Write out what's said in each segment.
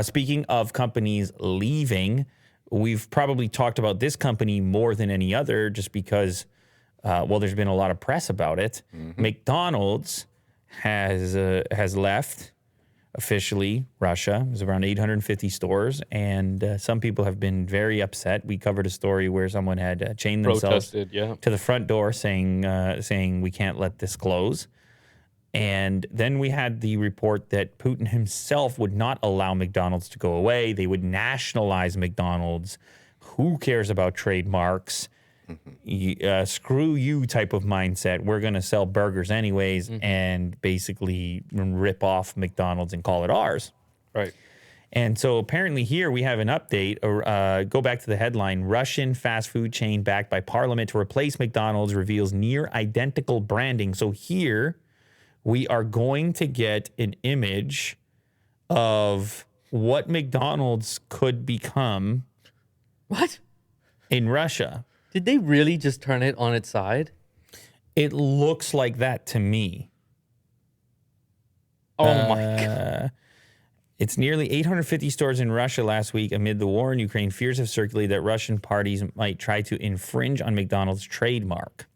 Speaking of companies leaving, we've probably talked about this company more than any other just because, there's been a lot of press about it. McDonald's has left officially Russia. It was around 850 stores, and some people have been very upset. We covered a story where someone had chained themselves to the front door saying we can't let this close. And then we had the report that Putin himself would not allow McDonald's to go away. They would nationalize McDonald's. Who cares about trademarks? Screw you type of mindset. We're going to sell burgers anyways and basically rip off McDonald's and call it ours. Right. And so apparently here we have an update. Go back to the headline. Russian fast food chain backed by parliament to replace McDonald's reveals near identical branding. So here we are going to get an image of what McDonald's could become. What? In Russia. Did they really just turn it on its side? It looks like that to me. Oh, my God. It's nearly 850 stores in Russia last week amid the war in Ukraine. Fears have circulated that Russian parties might try to infringe on McDonald's trademark.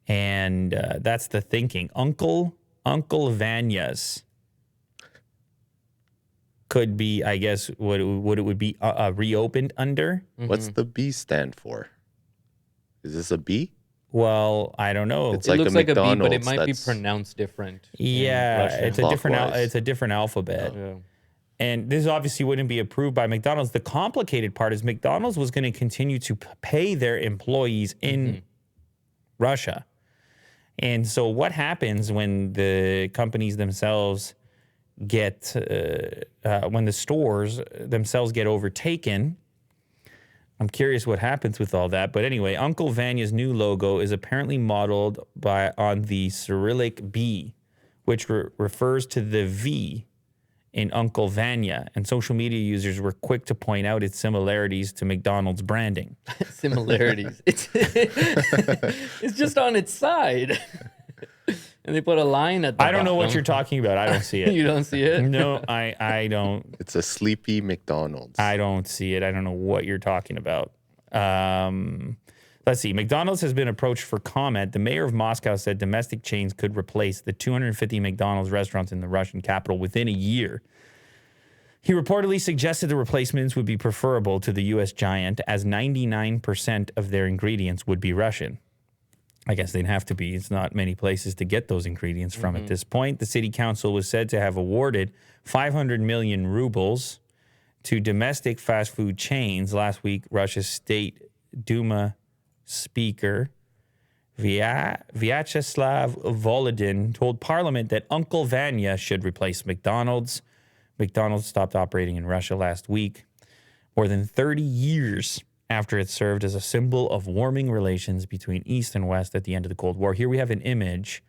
And that's the thinking. Uncle Vanya's could be, I guess, what it would be reopened under. What's the B stand for? Is this a B? Well, I don't know. It's It like looks a like a B, but McDonald's it might be that's- pronounced different. Yeah, it's a different alphabet. Yeah. And this obviously wouldn't be approved by McDonald's. The complicated part is McDonald's was going to continue to pay their employees in Russia. And so what happens when the companies themselves get, when the stores themselves get overtaken? I'm curious what happens with all that. But anyway, Uncle Vanya's new logo is apparently modeled on the Cyrillic B, which refers to the V in Uncle Vanya. And social media users were quick to point out its similarities to McDonald's branding. Similarities. It's just on its side. And they put a line at the I don't know what bottom. you're talking about. I don't see it. You don't see it? No, I don't. It's a sleepy McDonald's. I don't see it. I don't know what you're talking about. Let's see. McDonald's has been approached for comment. The mayor of Moscow said domestic chains could replace the 250 McDonald's restaurants in the Russian capital within a year. He reportedly suggested the replacements would be preferable to the U.S. giant, as 99% of their ingredients would be Russian. I guess they'd have to be. It's not many places to get those ingredients from at this point. The city council was said to have awarded 500 million rubles to domestic fast food chains. Last week, Russia's State Duma Speaker Vyacheslav Volodin told Parliament that Uncle Vanya should replace McDonald's. McDonald's stopped operating in Russia last week, more than 30 years after it served as a symbol of warming relations between East and West at the end of the Cold War. Here we have an image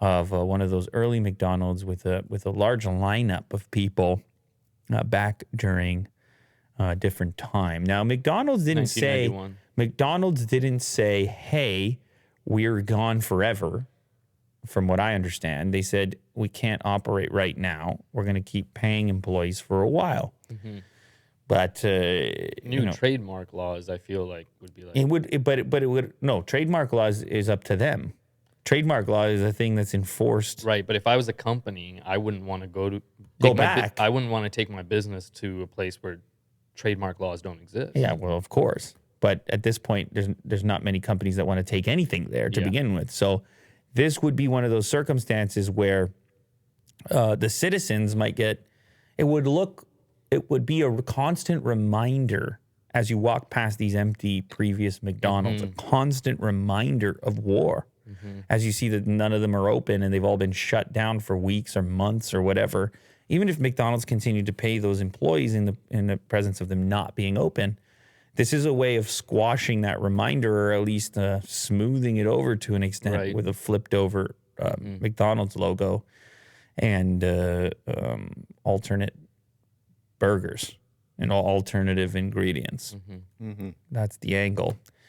of one of those early McDonald's with a large lineup of people back during a different time. Now, McDonald's didn't say, hey, we're gone forever, from what I understand. They said, we can't operate right now. We're going to keep paying employees for a while. But trademark laws, I feel like would be like it would, but it would no trademark laws is up to them. Trademark law is a thing that's enforced, right. But if I was a company, I wouldn't want to go back. I wouldn't want to take my business to a place where trademark laws don't exist. Yeah, well, of course. But at this point, there's not many companies that want to take anything there to begin with. So this would be one of those circumstances where the citizens might get. It would be a constant reminder as you walk past these empty previous McDonald's, a constant reminder of war. As you see that none of them are open and they've all been shut down for weeks or months or whatever. Even if McDonald's continued to pay those employees in the presence of them not being open, this is a way of squashing that reminder, or at least smoothing it over to an extent with a flipped over McDonald's logo and alternate burgers and all alternative ingredients. That's the angle.